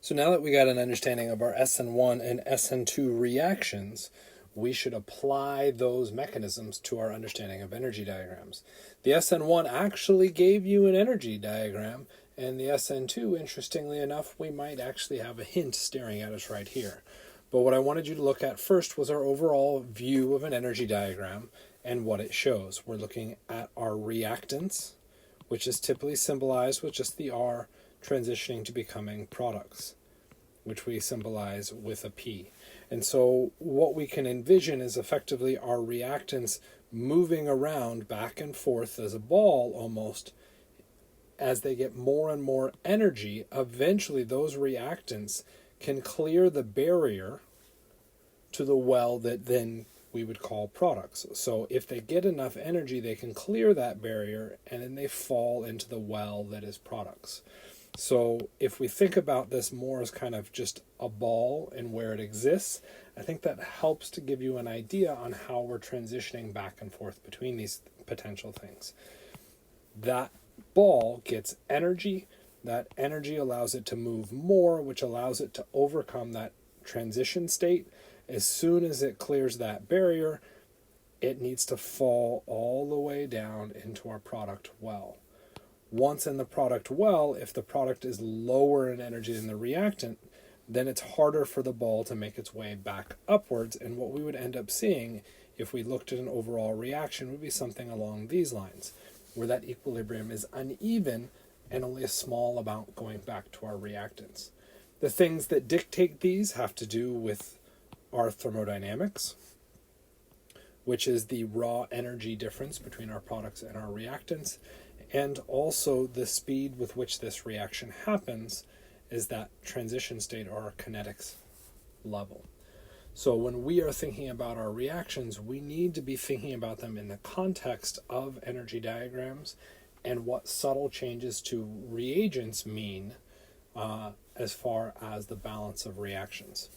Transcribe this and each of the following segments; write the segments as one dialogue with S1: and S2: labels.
S1: So now that we got an understanding of our SN1 and SN2 reactions, we should apply those mechanisms to our understanding of energy diagrams. The SN1 actually gave you an energy diagram, and the SN2, interestingly enough, we might actually have a hint staring at us right here. But what I wanted you to look at first was our overall view of an energy diagram and what it shows. We're looking at our reactants, which is typically symbolized with just the R, transitioning to becoming products, which we symbolize with a P. And so what we can envision is effectively our reactants moving around back and forth as a ball almost. As they get more and more energy, eventually those reactants can clear the barrier to the well that then we would call products. So if they get enough energy, they can clear that barrier and then they fall into the well that is products. So if we think about this more as kind of just a ball and where it exists, I think that helps to give you an idea on how we're transitioning back and forth between these potential things. That ball gets energy. That energy allows it to move more, which allows it to overcome that transition state. As soon as it clears that barrier, it needs to fall all the way down into our product well. Once in the product well, if the product is lower in energy than the reactant, then it's harder for the ball to make its way back upwards. And what we would end up seeing if we looked at an overall reaction would be something along these lines, where that equilibrium is uneven and only a small amount going back to our reactants. The things that dictate these have to do with our thermodynamics, which is the raw energy difference between our products and our reactants, and also the speed with which this reaction happens is that transition state or our kinetics level. So when we are thinking about our reactions, we need to be thinking about them in the context of energy diagrams and what subtle changes to reagents mean as far as the balance of reactions.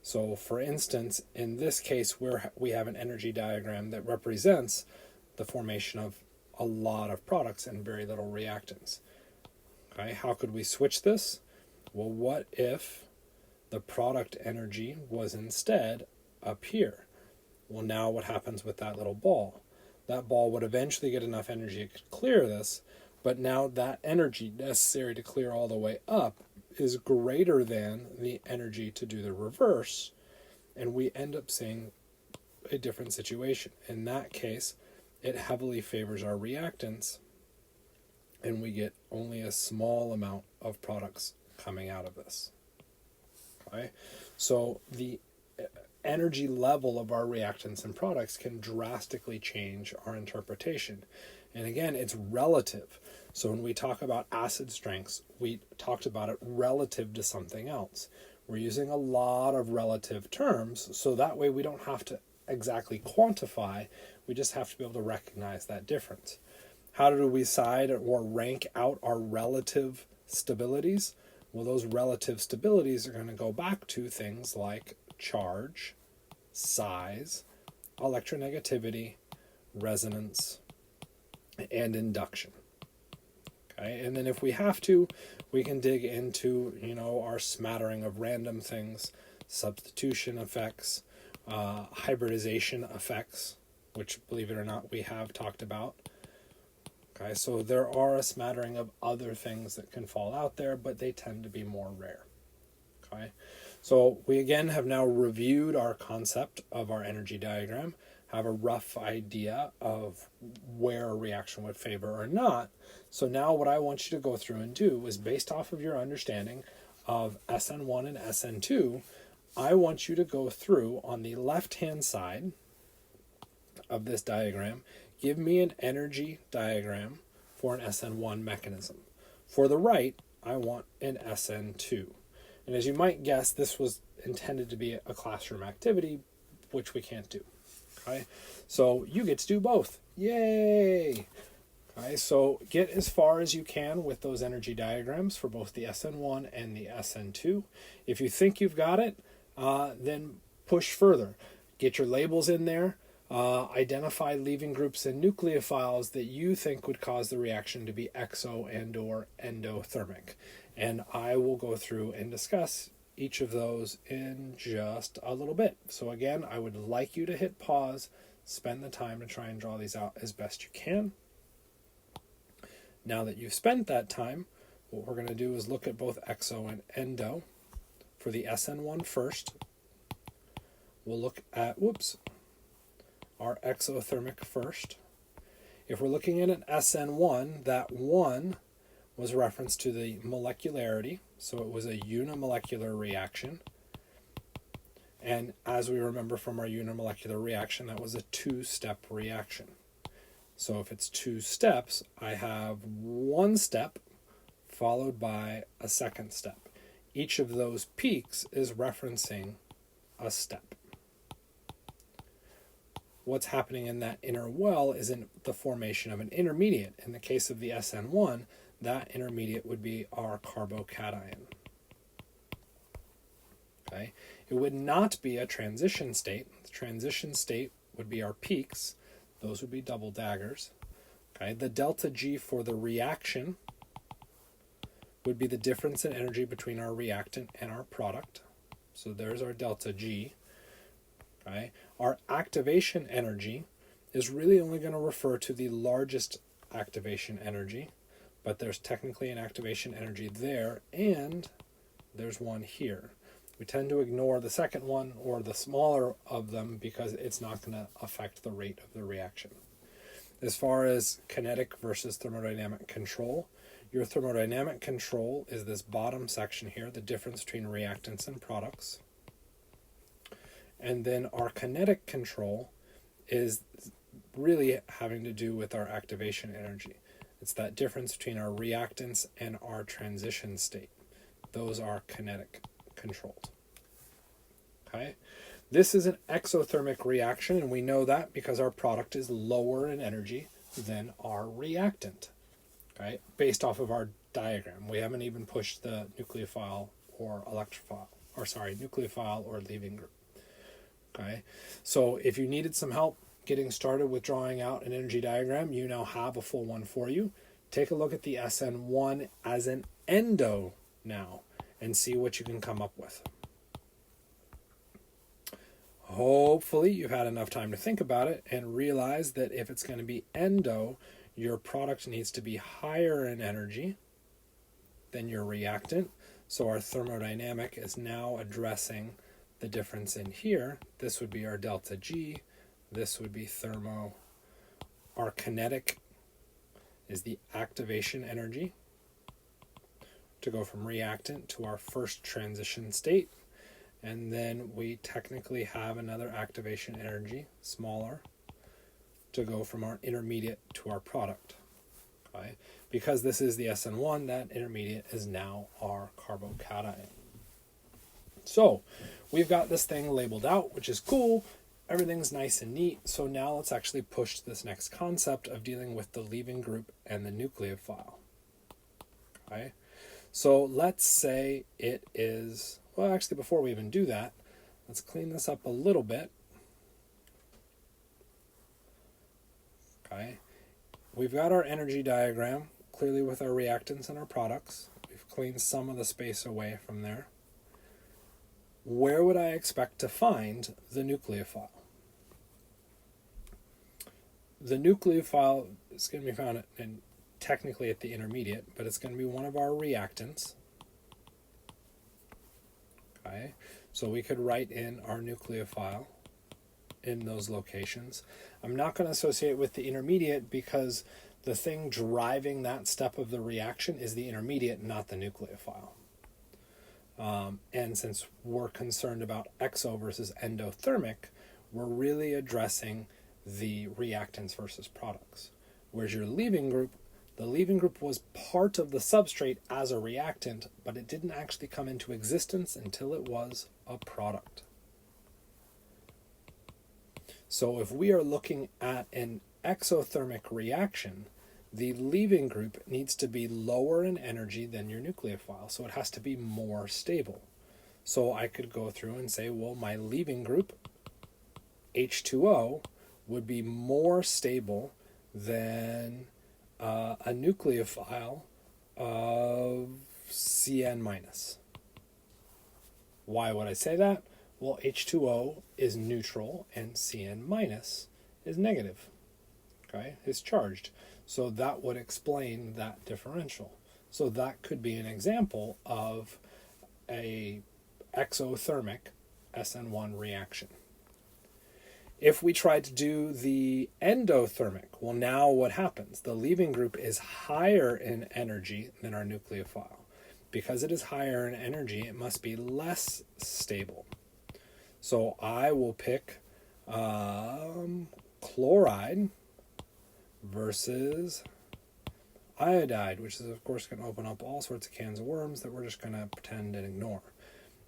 S1: So for instance, in this case, we have an energy diagram that represents the formation of a lot of products and very little reactants. Okay, how could we switch this? Well, what if the product energy was instead up here? Well, now what happens with that little ball? That ball would eventually get enough energy to clear this, but now that energy necessary to clear all the way up is greater than the energy to do the reverse, and we end up seeing a different situation. In that case, it heavily favors our reactants, and we get only a small amount of products coming out of this. Okay, so the energy level of our reactants and products can drastically change our interpretation. And again, it's relative. So when we talk about acid strengths, we talked about it relative to something else. We're using a lot of relative terms, so that way we don't have to exactly quantify, we just have to be able to recognize that difference. How do we decide or rank out our relative stabilities? Well, those relative stabilities are going to go back to things like charge, size, electronegativity, resonance, and induction. Okay, and then if we have to, we can dig into, our smattering of random things, substitution effects, hybridization effects, which, believe it or not, we have talked about. Okay, so there are a smattering of other things that can fall out there, but they tend to be more rare. Okay, so we again have now reviewed our concept of our energy diagram, have a rough idea of where a reaction would favor or not. So now what I want you to go through and do is, based off of your understanding of SN1 and SN2, I want you to go through on the left-hand side of this diagram, give me an energy diagram for an SN1 mechanism. For the right, I want an SN2. And as you might guess, this was intended to be a classroom activity, which we can't do. Okay, so you get to do both. Yay! Okay, so get as far as you can with those energy diagrams for both the SN1 and the SN2. If you think you've got it, then push further. Get your labels in there. Identify leaving groups and nucleophiles that you think would cause the reaction to be exo and or endothermic. And I will go through and discuss each of those in just a little bit. So again, I would like you to hit pause, spend the time to try and draw these out as best you can. Now that you've spent that time, what we're going to do is look at both exo and endo. For the SN1 first, we'll look at, our exothermic first. If we're looking at an SN1, that 1 was reference to the molecularity, so it was a unimolecular reaction. And as we remember from our unimolecular reaction, that was a 2-step reaction. So if it's 2 steps, I have 1 step followed by a 2nd step. Each of those peaks is referencing a step. What's happening in that inner well is in the formation of an intermediate. In the case of the SN1, that intermediate would be our carbocation. Okay? It would not be a transition state. The transition state would be our peaks. Those would be double daggers. Okay? The delta G for the reaction would be the difference in energy between our reactant and our product. So there's our delta G. Okay? Our activation energy is really only going to refer to the largest activation energy, but there's technically an activation energy there, and there's one here. We tend to ignore the second one or the smaller of them because it's not going to affect the rate of the reaction. As far as kinetic versus thermodynamic control, your thermodynamic control is this bottom section here, the difference between reactants and products. And then our kinetic control is really having to do with our activation energy. It's that difference between our reactants and our transition state. Those are kinetic controlled. Okay? This is an exothermic reaction, and we know that because our product is lower in energy than our reactant. Okay? Based off of our diagram. We haven't even pushed the nucleophile or nucleophile or leaving group. Okay? So if you needed some help getting started with drawing out an energy diagram, you now have a full one for you. Take a look at the SN1 as an endo now and see what you can come up with. Hopefully you've had enough time to think about it and realize that if it's going to be endo, your product needs to be higher in energy than your reactant. So our thermodynamic is now addressing the difference in here. This would be our delta G. This would be thermo. Our kinetic is the activation energy to go from reactant to our first transition state. And then we technically have another activation energy, smaller, to go from our intermediate to our product. Okay? Because this is the SN1, that intermediate is now our carbocation. So we've got this thing labeled out, which is cool. Everything's nice and neat. So now let's actually push this next concept of dealing with the leaving group and the nucleophile. Okay? So let's say it is, well, actually, before we even do that, let's clean this up a little bit. Okay? We've got our energy diagram, clearly with our reactants and our products. We've cleaned some of the space away from there. Where would I expect to find the nucleophile? The nucleophile is going to be found technically at the intermediate, but it's going to be one of our reactants. Okay, so we could write in our nucleophile in those locations. I'm not going to associate with the intermediate because the thing driving that step of the reaction is the intermediate, not the nucleophile. And since we're concerned about exo versus endothermic, we're really addressing the reactants versus products. Whereas your leaving group, the leaving group was part of the substrate as a reactant, but it didn't actually come into existence until it was a product. So if we are looking at an exothermic reaction, the leaving group needs to be lower in energy than your nucleophile, so it has to be more stable. So I could go through and say, well, my leaving group, H2O, would be more stable than a nucleophile of Cn minus. Why would I say that? Well, H2O is neutral and Cn minus is negative. Okay, it's charged. So that would explain that differential. So that could be an example of a exothermic SN1 reaction. If we try to do the endothermic, well, now what happens? The leaving group is higher in energy than our nucleophile. Because it is higher in energy, it must be less stable. So I will pick chloride versus iodide, which is of course going to open up all sorts of cans of worms that we're just going to pretend and ignore.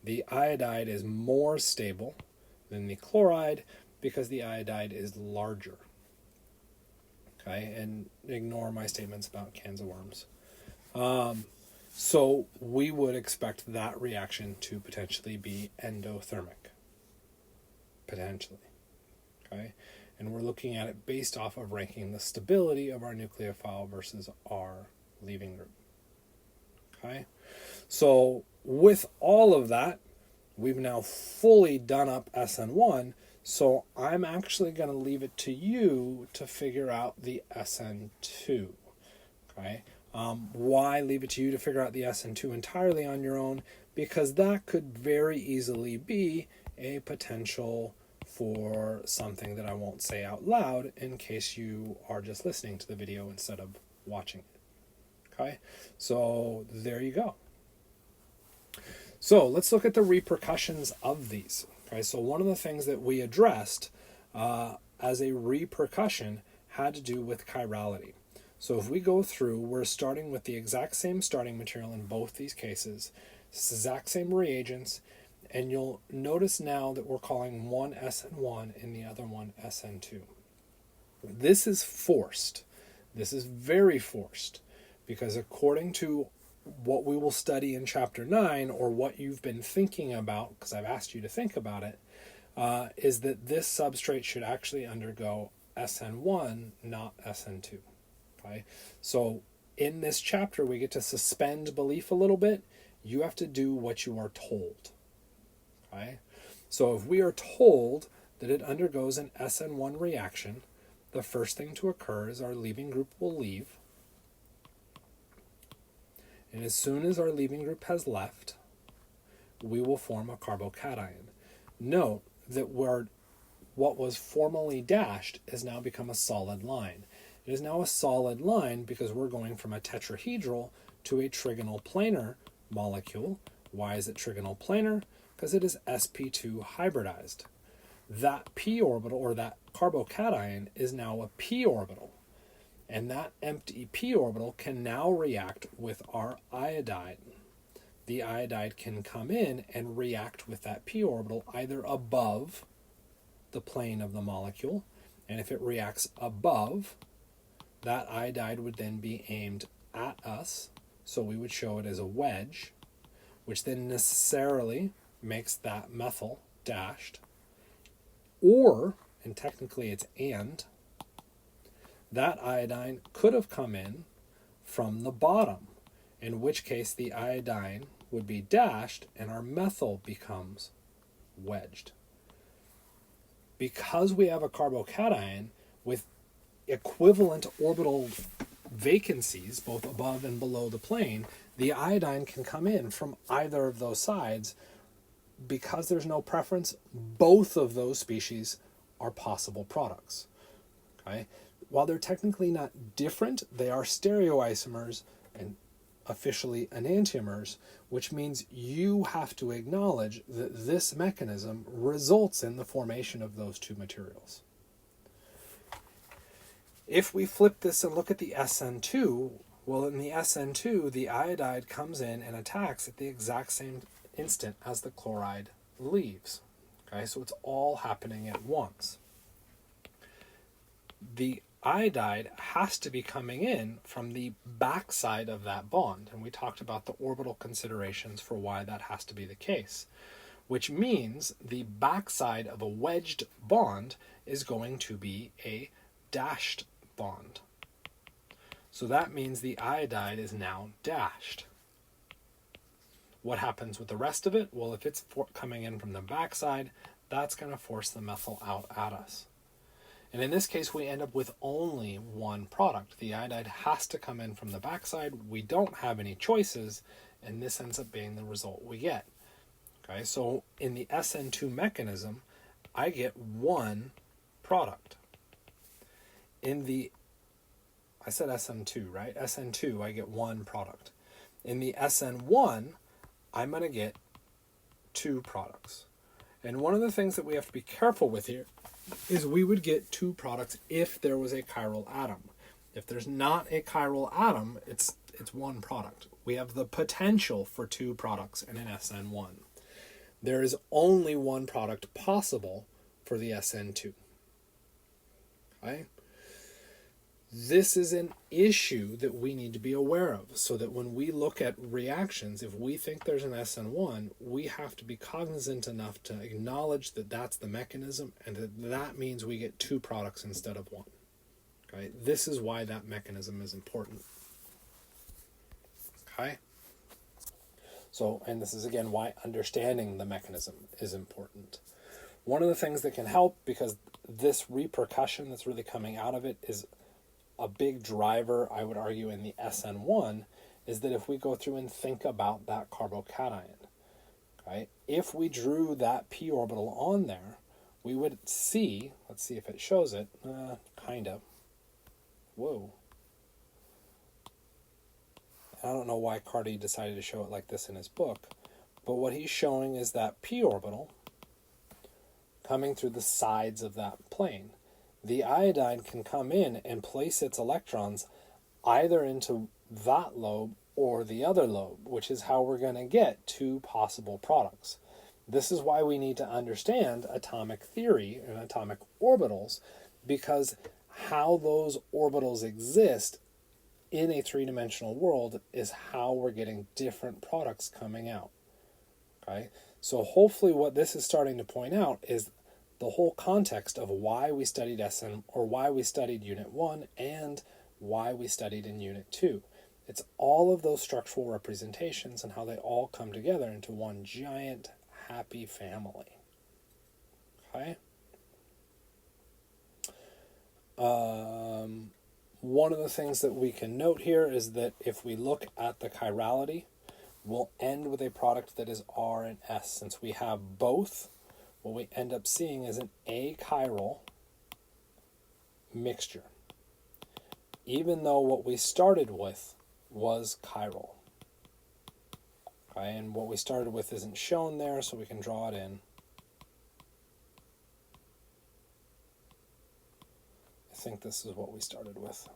S1: The iodide is more stable than the chloride because the iodide is larger. Okay, and ignore my statements about cans of worms. So we would expect that reaction to potentially be endothermic. Potentially. Okay, and we're looking at it based off of ranking the stability of our nucleophile versus our leaving group. Okay, so with all of that, we've now fully done up SN1, so I'm actually going to leave it to you to figure out the SN2. Okay, why leave it to you to figure out the SN2 entirely on your own? Because that could very easily be a potential for something that I won't say out loud in case you are just listening to the video instead of watching it. Okay, so there you go. So let's look at the repercussions of these. Okay, so one of the things that we addressed as a repercussion had to do with chirality. So if we go through, we're starting with the exact same starting material in both these cases, exact same reagents, and you'll notice now that we're calling one SN1 and the other one SN2. This is forced. This is very forced, because according to what we will study in Chapter 9, or what you've been thinking about, because I've asked you to think about it, is that this substrate should actually undergo SN1, not SN2. Okay? So in this chapter, we get to suspend belief a little bit. You have to do what you are told. Okay? So if we are told that it undergoes an SN1 reaction, the first thing to occur is our leaving group will leave. And as soon as our leaving group has left, we will form a carbocation. Note that what was formerly dashed has now become a solid line. It is now a solid line because we're going from a tetrahedral to a trigonal planar molecule. Why is it trigonal planar? Because it is SP2 hybridized. That p orbital, or that carbocation, is now a p orbital. And that empty p orbital can now react with our iodide. The iodide can come in and react with that p orbital either above the plane of the molecule, and if it reacts above, that iodide would then be aimed at us, so we would show it as a wedge, which then necessarily makes that methyl dashed, or, and technically it's and, that iodine could have come in from the bottom, in which case the iodine would be dashed and our methyl becomes wedged. Because we have a carbocation with equivalent orbital vacancies, both above and below the plane, the iodine can come in from either of those sides. Because there's no preference, both of those species are possible products. Okay? While they're technically not different, they are stereoisomers and officially enantiomers, which means you have to acknowledge that this mechanism results in the formation of those two materials. If we flip this and look at the SN2, well, in the SN2, the iodide comes in and attacks at the exact same instant as the chloride leaves. Okay, so it's all happening at once. The iodide has to be coming in from the backside of that bond, and we talked about the orbital considerations for why that has to be the case, which means the backside of a wedged bond is going to be a dashed bond. So that means the iodide is now dashed. What happens with the rest of it? Well, if it's coming in from the backside, that's going to force the methyl out at us. And in this case, we end up with only one product. The iodide has to come in from the backside. We don't have any choices, and this ends up being the result we get. Okay, so in the SN2 mechanism, I get one product. In the, I said SN2, right? SN2, I get one product. In the SN1, I'm going to get two products. And one of the things that we have to be careful with here is we would get two products if there was a chiral atom. If there's not a chiral atom, it's one product. We have the potential for two products in an SN1. There is only one product possible for the SN2. Okay? This is an issue that we need to be aware of, so that when we look at reactions, if we think there's an SN1, we have to be cognizant enough to acknowledge that that's the mechanism, and that means we get two products instead of one. Okay? This is why that mechanism is important. Okay? So, and this is again why understanding the mechanism is important. One of the things that can help, because this repercussion that's really coming out of it is a big driver, I would argue, in the SN1, is that if we go through and think about that carbocation, okay, if we drew that p orbital on there, we would see, let's see if it shows it, kind of. Whoa. I don't know why Carty decided to show it like this in his book, but what he's showing is that p orbital coming through the sides of that plane. The iodide can come in and place its electrons either into that lobe or the other lobe, which is how we're going to get two possible products. This is why we need to understand atomic theory and atomic orbitals, because how those orbitals exist in a three-dimensional world is how we're getting different products coming out. Okay? So hopefully what this is starting to point out is the whole context of why we studied SN, or why we studied Unit 1 and why we studied in Unit 2. It's all of those structural representations and how they all come together into one giant happy family. Okay? One of the things that we can note here is that if we look at the chirality, we'll end with a product that is R and S. Since we have both, what we end up seeing is an achiral mixture, even though what we started with was chiral. Okay, and what we started with isn't shown there, so we can draw it in. I think this is what we started with.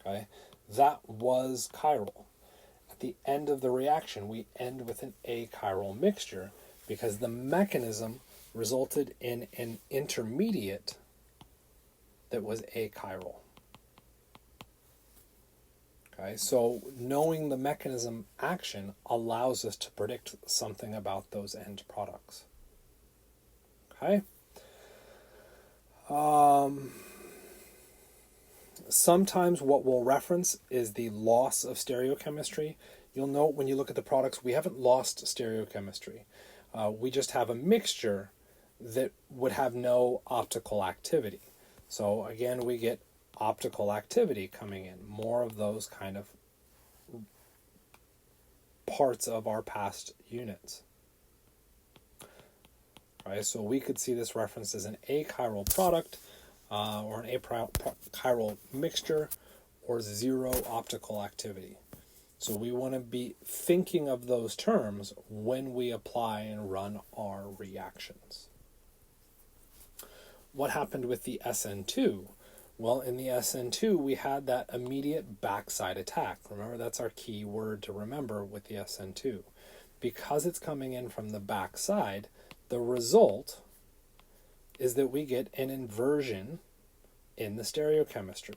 S1: Okay, that was chiral. At the end of the reaction, we end with an achiral mixture because the mechanism resulted in an intermediate that was achiral. Okay, so knowing the mechanism action allows us to predict something about those end products. Okay. Sometimes what we'll reference is the loss of stereochemistry. You'll note when you look at the products, we haven't lost stereochemistry. We just have a mixture that would have no optical activity. So again, we get optical activity coming in, more of those kind of parts of our past units. Right, so we could see this referenced as an achiral product, or an achiral mixture, or zero optical activity. So we want to be thinking of those terms when we apply and run our reactions. What happened with the SN2? Well, in the SN2, we had that immediate backside attack. Remember, that's our key word to remember with the SN2. Because it's coming in from the backside, the result is that we get an inversion in the stereochemistry.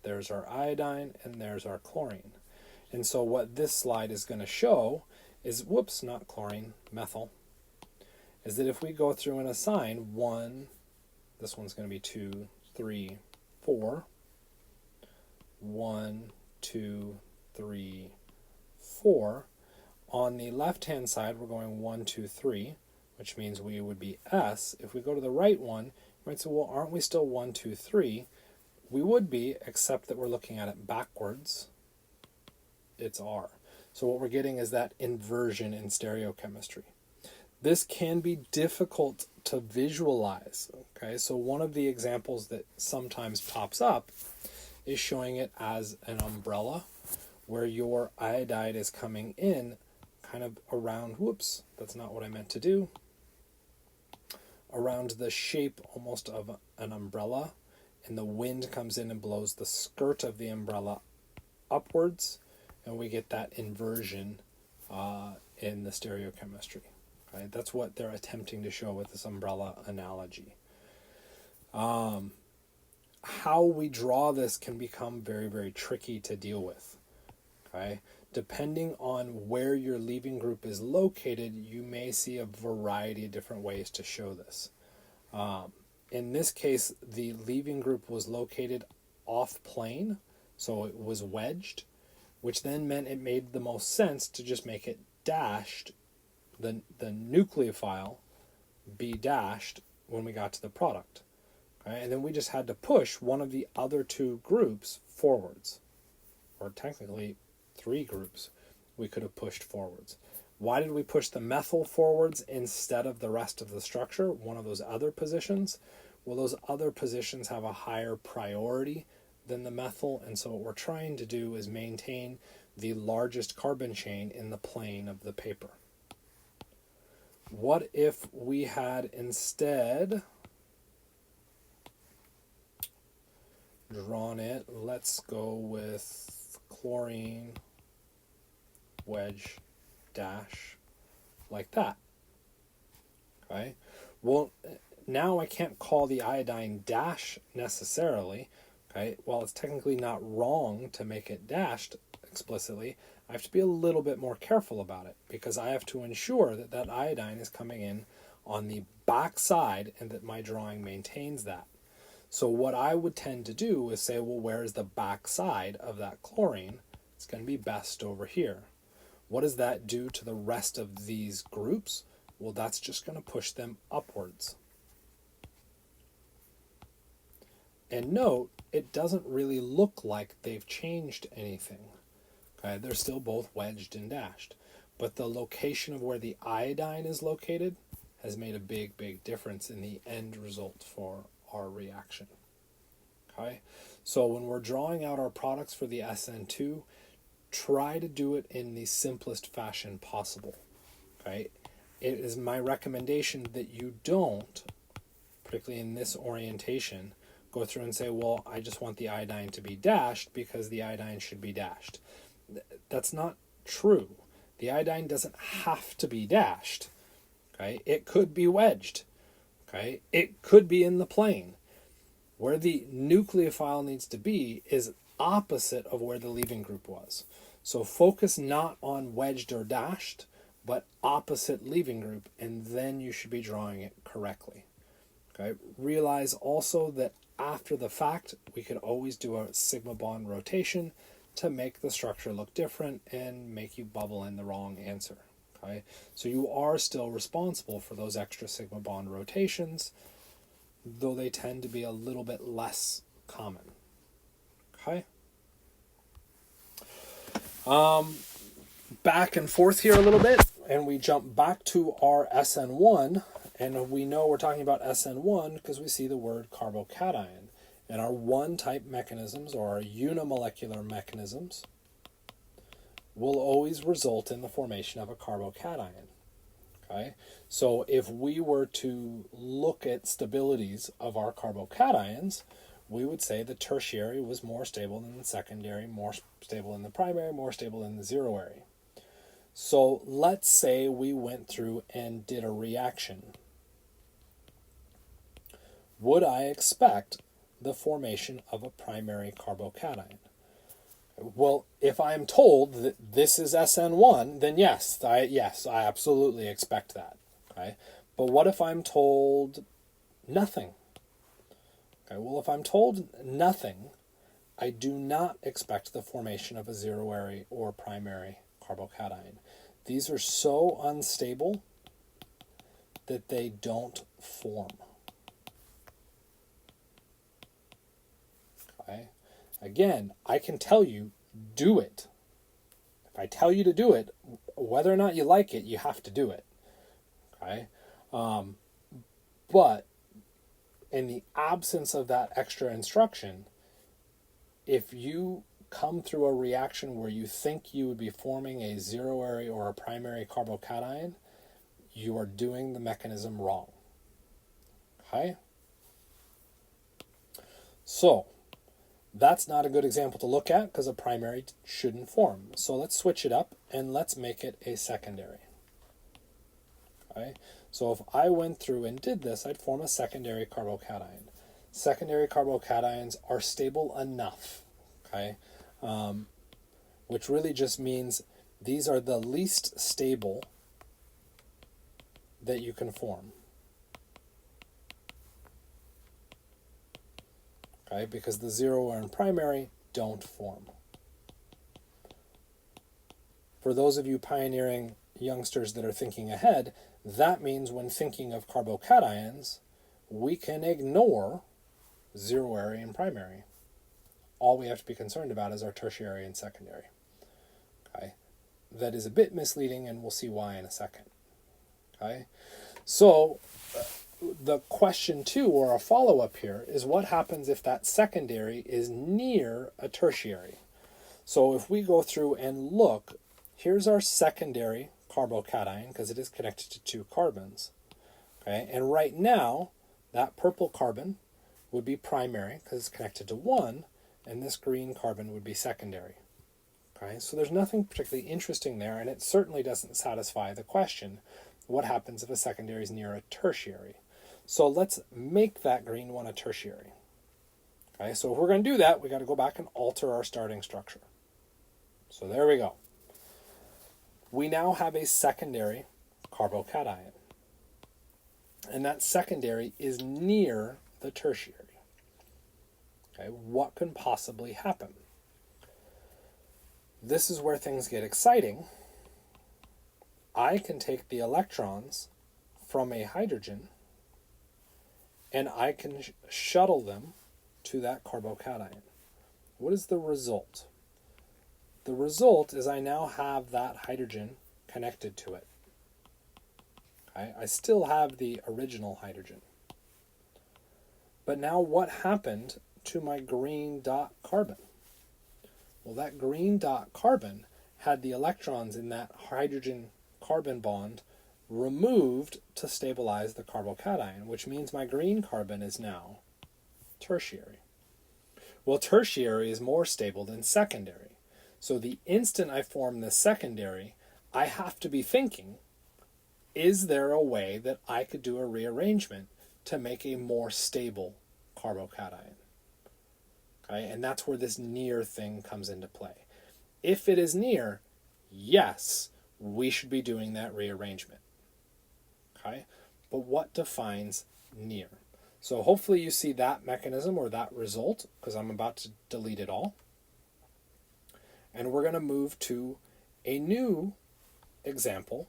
S1: There's our iodine and there's our chlorine. And so what this slide is going to show is, whoops, not chlorine, methyl, is that if we go through and assign 1, this one's going to be 2, 3, 4, 1, 2, 3, 4, on the left-hand side, we're going 1, 2, 3, which means we would be S. If we go to the right one, you might say, well, aren't we still 1, 2, 3? We would be, except that we're looking at it backwards. It's R. So what we're getting is that inversion in stereochemistry. This can be difficult to visualize. Okay, so one of the examples that sometimes pops up is showing it as an umbrella, where your iodide is coming in kind of around, whoops, that's not what I meant to do, around the shape almost of an umbrella, and the wind comes in and blows the skirt of the umbrella upwards, and we get that inversion in the stereochemistry. Right? That's what they're attempting to show with this umbrella analogy. How we draw this can become very, very tricky to deal with. Okay? Depending on where your leaving group is located, you may see a variety of different ways to show this. In this case, the leaving group was located off plane, so it was wedged, which then meant it made the most sense to just make it dashed, the nucleophile be dashed when we got to the product. Okay? And then we just had to push one of the other two groups forwards, or technically 3 groups we could have pushed forwards. Why did we push the methyl forwards instead of the rest of the structure, one of those other positions? Well, those other positions have a higher priority than the methyl, and so what we're trying to do is maintain the largest carbon chain in the plane of the paper. What if we had instead drawn it, let's go with chlorine, wedge, dash, like that. Okay? Well, now I can't call the iodine dash necessarily. Okay? While it's technically not wrong to make it dashed explicitly, I have to be a little bit more careful about it, because I have to ensure that that iodine is coming in on the back side and that my drawing maintains that. So what I would tend to do is say, well, where's the back side of that chlorine? It's going to be best over here. What does that do to the rest of these groups? Well, that's just going to push them upwards. And note, it doesn't really look like they've changed anything. Okay, they're still both wedged and dashed. But the location of where the iodine is located has made a big, big difference in the end result for our reaction. Okay, so when we're drawing out our products for the SN2, try to do it in the simplest fashion possible. Okay, it is my recommendation that you don't, particularly in this orientation, go through and say, well, I just want the iodine to be dashed because the iodine should be dashed. That's not true. The iodine doesn't have to be dashed. Okay, it could be wedged. Okay, it could be in the plane. Where the nucleophile needs to be is opposite of where the leaving group was. So focus not on wedged or dashed, but opposite leaving group, and then you should be drawing it correctly. Okay, realize also that after the fact, we could always do a sigma bond rotation to make the structure look different and make you bubble in the wrong answer. Okay, so you are still responsible for those extra sigma bond rotations, though they tend to be a little bit less common. Okay. Back and forth here a little bit, and we jump back to our SN1, and we know we're talking about SN1 because we see the word carbocation. And our one-type mechanisms, or our unimolecular mechanisms, will always result in the formation of a carbocation. Okay? So if we were to look at stabilities of our carbocations, we would say the tertiary was more stable than the secondary, more stable than the primary, more stable than the zeroary. So let's say we went through and did a reaction. Would I expect the formation of a primary carbocation? Well, if I'm told that this is SN1, then yes, I absolutely expect that. Okay? But what if I'm told nothing? Okay, well, if I'm told nothing, I do not expect the formation of a zeroary or primary carbocation. These are so unstable that they don't form. Okay? Again, I can tell you, do it. If I tell you to do it, whether or not you like it, you have to do it. Okay? But in the absence of that extra instruction, if you come through a reaction where you think you would be forming a zeroary or a primary carbocation, you are doing the mechanism wrong. Okay? So, that's not a good example to look at because a primary shouldn't form. So let's switch it up and let's make it a secondary. Okay? So if I went through and did this, I'd form a secondary carbocation. Secondary carbocations are stable enough, okay? Which really just means these are the least stable that you can form. Okay, because the zero and primary don't form. For those of you pioneering youngsters that are thinking ahead, that means when thinking of carbocations, we can ignore zeroary and primary. All we have to be concerned about is our tertiary and secondary. Okay, that is a bit misleading, and we'll see why in a second. Okay, so the question 2, or a follow-up here, is what happens if that secondary is near a tertiary? So if we go through and look, here's our secondary carbocation, because it is connected to 2 carbons. Okay, and right now, that purple carbon would be primary, because it's connected to 1, and this green carbon would be secondary. Okay, so there's nothing particularly interesting there, and it certainly doesn't satisfy the question, what happens if a secondary is near a tertiary? So let's make that green one a tertiary. Okay, so if we're going to do that, we got to go back and alter our starting structure. So there we go. We now have a secondary carbocation. And that secondary is near the tertiary. Okay, what can possibly happen? This is where things get exciting. I can take the electrons from a hydrogen and I can shuttle them to that carbocation. What is the result? The result is I now have that hydrogen connected to it. Okay? I still have the original hydrogen. But now what happened to my green dot carbon? Well, that green dot carbon had the electrons in that hydrogen carbon bond removed to stabilize the carbocation, which means my green carbon is now tertiary. Well, tertiary is more stable than secondary. So the instant I form the secondary, I have to be thinking, is there a way that I could do a rearrangement to make a more stable carbocation? Okay, and that's where this near thing comes into play. If it is near, yes, we should be doing that rearrangement. Okay, but what defines near? So hopefully you see that mechanism or that result, because I'm about to delete it all. And we're going to move to a new example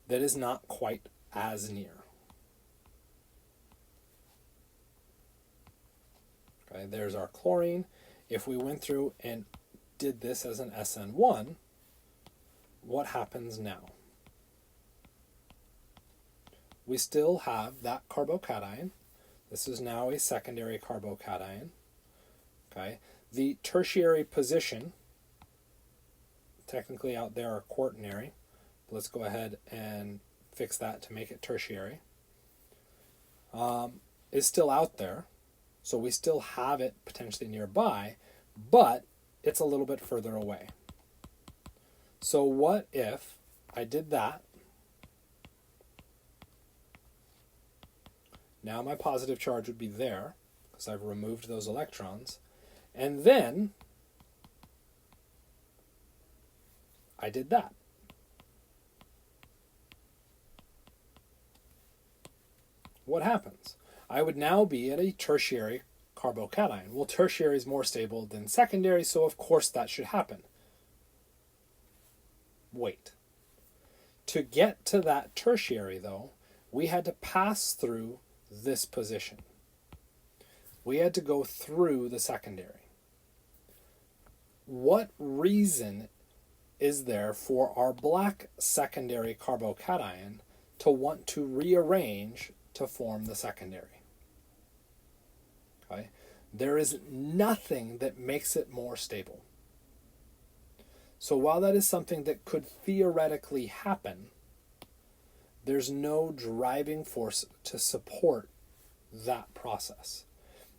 S1: that is not quite as near. Okay, there's our chlorine. If we went through and did this as an SN1, what happens now? We still have that carbocation. This is now a secondary carbocation. Okay, the tertiary position, technically out there are quaternary. Let's go ahead and fix that to make it tertiary. Is still out there, so we still have it potentially nearby, but it's a little bit further away. So what if I did that? Now my positive charge would be there, because I've removed those electrons. And then I did that. What happens? I would now be at a tertiary carbocation. Well, tertiary is more stable than secondary, so of course that should happen. Wait. To get to that tertiary, though, we had to pass through this position. We had to go through the secondary. What reason is there for our black secondary carbocation to want to rearrange to form the secondary? Okay? There is nothing that makes it more stable. So while that is something that could theoretically happen, there's no driving force to support that process.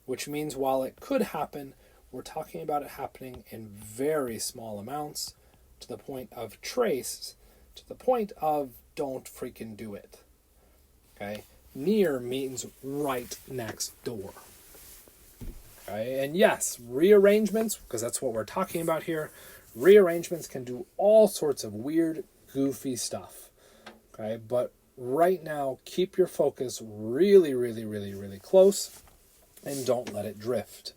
S1: Which means while it could happen, we're talking about it happening in very small amounts, to the point of trace, to the point of don't freaking do it. Okay? Near means right next door. Okay? And yes, rearrangements, because that's what we're talking about here, rearrangements can do all sorts of weird, goofy stuff. Okay? But right now, keep your focus really, really, really, really close and don't let it drift.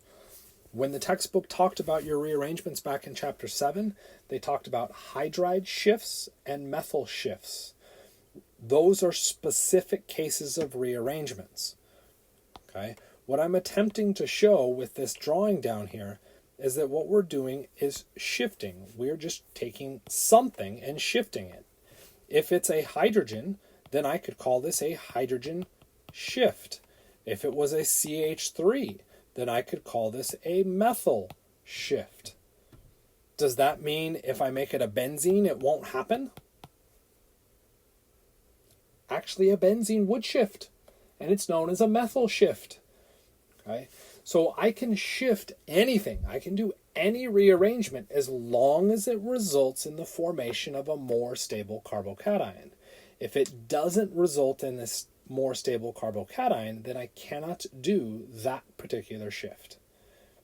S1: When the textbook talked about your rearrangements back in chapter 7, they talked about hydride shifts and methyl shifts. Those are specific cases of rearrangements. Okay? What I'm attempting to show with this drawing down here is that what we're doing is shifting. We're just taking something and shifting it. If it's a hydrogen, then I could call this a hydrogen shift. If it was a CH3, then I could call this a methyl shift. Does that mean if I make it a benzene, it won't happen? Actually, a benzene would shift, and it's known as a methyl shift. Okay? So I can shift anything. I can do any rearrangement as long as it results in the formation of a more stable carbocation. If it doesn't result in this more stable carbocation, then I cannot do that particular shift.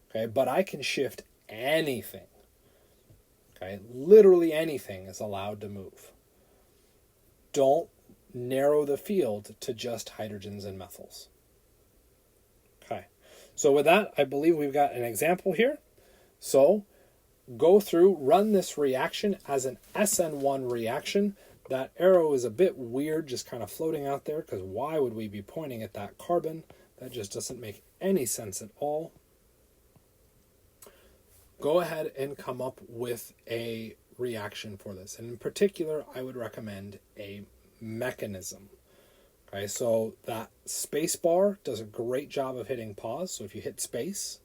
S1: Okay, but I can shift anything. Okay, literally anything is allowed to move. Don't narrow the field to just hydrogens and methyls. Okay, so with that, I believe we've got an example here. So go through, run this reaction as an SN1 reaction. That arrow is a bit weird, just kind of floating out there, because why would we be pointing at that carbon? That just doesn't make any sense at all. Go ahead and come up with a reaction for this. And in particular, I would recommend a mechanism. Okay, so that space bar does a great job of hitting pause. So if you hit space,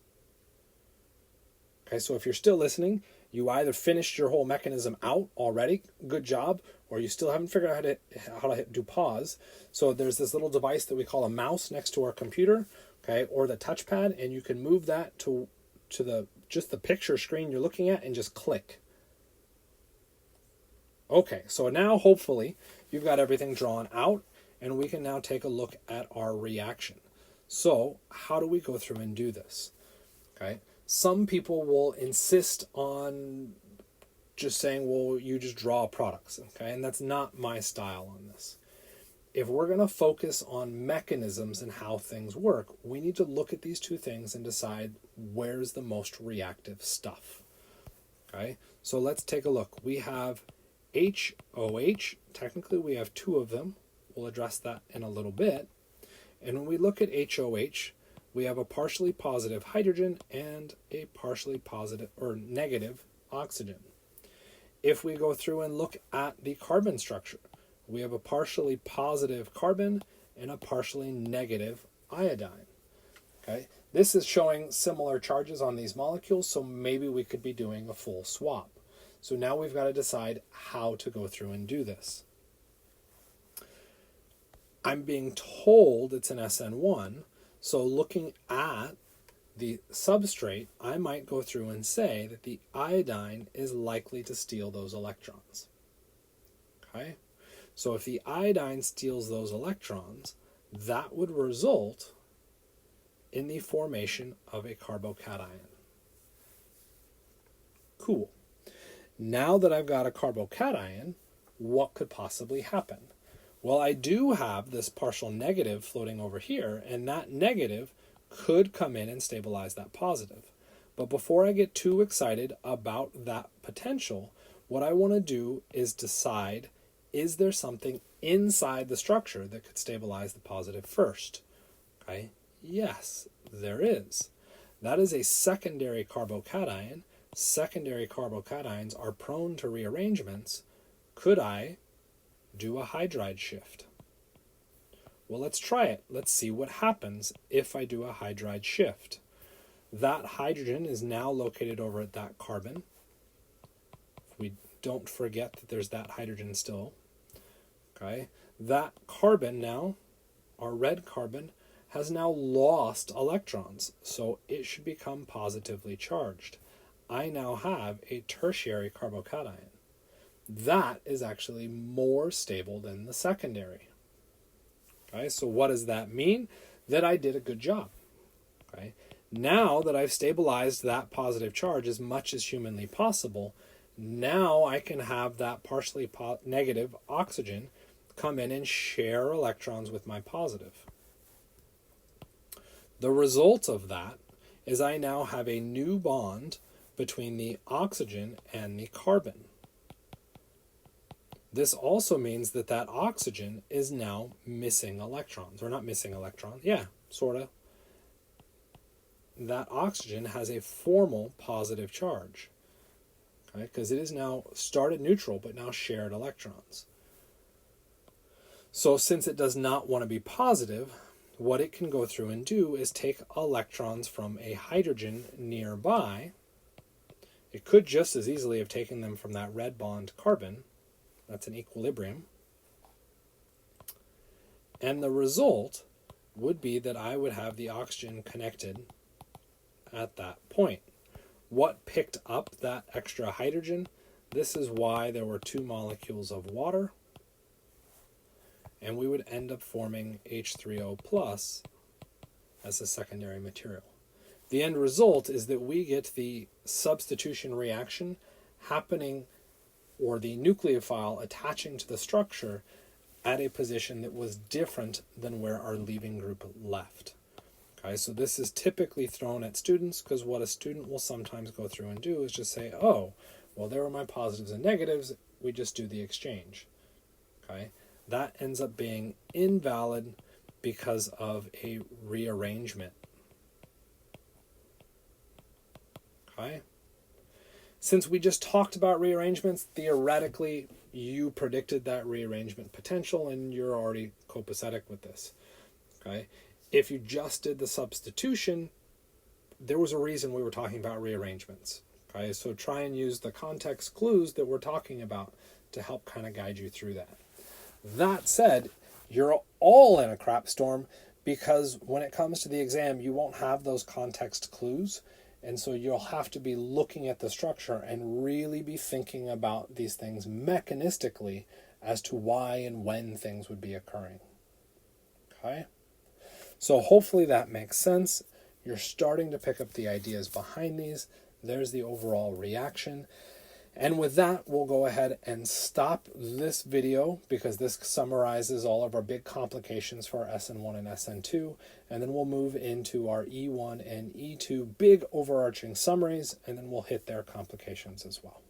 S1: okay, so if you're still listening, you either finished your whole mechanism out already, good job, or you still haven't figured out how to do pause. So there's this little device that we call a mouse next to our computer, okay, or the touchpad, and you can move that to just the picture screen you're looking at and just click. Okay, so now hopefully you've got everything drawn out, and we can now take a look at our reaction. So how do we go through and do this? Okay, some people will insist on just saying, well, you just draw products, okay? And that's not my style on this. If we're going to focus on mechanisms and how things work, we need to look at these two things and decide where's the most reactive stuff, okay? So let's take a look. We have HOH. Technically, we have two of them. We'll address that in a little bit. And when we look at HOH, we have a partially positive hydrogen and a partially positive or negative oxygen. If we go through and look at the carbon structure, we have a partially positive carbon and a partially negative iodine. Okay, this is showing similar charges on these molecules, so maybe we could be doing a full swap. So now we've got to decide how to go through and do this. I'm being told it's an SN1, so looking at the substrate, I might go through and say that the iodine is likely to steal those electrons. Okay? So if the iodine steals those electrons, that would result in the formation of a carbocation. Cool. Now that I've got a carbocation, what could possibly happen? Well, I do have this partial negative floating over here, and that negative could come in and stabilize that positive. But before I get too excited about that potential, what I want to do is decide is there something inside the structure that could stabilize the positive first? Okay, yes, there is. That is a secondary carbocation. Secondary carbocations are prone to rearrangements. Could I do a hydride shift? Well, let's try it. Let's see what happens if I do a hydride shift. That hydrogen is now located over at that carbon. We don't forget that there's that hydrogen still. Okay, that carbon now, our red carbon, has now lost electrons, so it should become positively charged. I now have a tertiary carbocation. That is actually more stable than the secondary. Okay, so what does that mean? That I did a good job. Okay, now that I've stabilized that positive charge as much as humanly possible, now I can have that partially negative oxygen come in and share electrons with my positive. The result of that is I now have a new bond between the oxygen and the carbon. This also means that that oxygen is now missing electrons, or not missing electrons, yeah, sort of. That oxygen has a formal positive charge, okay, because it is now started neutral but now shared electrons. So since it does not want to be positive, what it can go through and do is take electrons from a hydrogen nearby. It could just as easily have taken them from that red bond carbon. That's an equilibrium. And the result would be that I would have the oxygen connected at that point. What picked up that extra hydrogen? This is why there were 2 molecules of water, and we would end up forming H3O plus as a secondary material. The end result is that we get the substitution reaction happening, or the nucleophile attaching to the structure at a position that was different than where our leaving group left. Okay, so this is typically thrown at students because what a student will sometimes go through and do is just say, oh, well, there were my positives and negatives, we just do the exchange. Okay, that ends up being invalid because of a rearrangement. Okay. Since we just talked about rearrangements, theoretically, you predicted that rearrangement potential and you're already copacetic with this. Okay? If you just did the substitution, there was a reason we were talking about rearrangements. Okay? So try and use the context clues that we're talking about to help kind of guide you through that. That said, you're all in a crap storm because when it comes to the exam, you won't have those context clues. And so you'll have to be looking at the structure and really be thinking about these things mechanistically as to why and when things would be occurring. Okay? So hopefully that makes sense. You're starting to pick up the ideas behind these. There's the overall reaction. And with that, we'll go ahead and stop this video because this summarizes all of our big complications for our SN1 and SN2. And then we'll move into our E1 and E2 big overarching summaries, and then we'll hit their complications as well.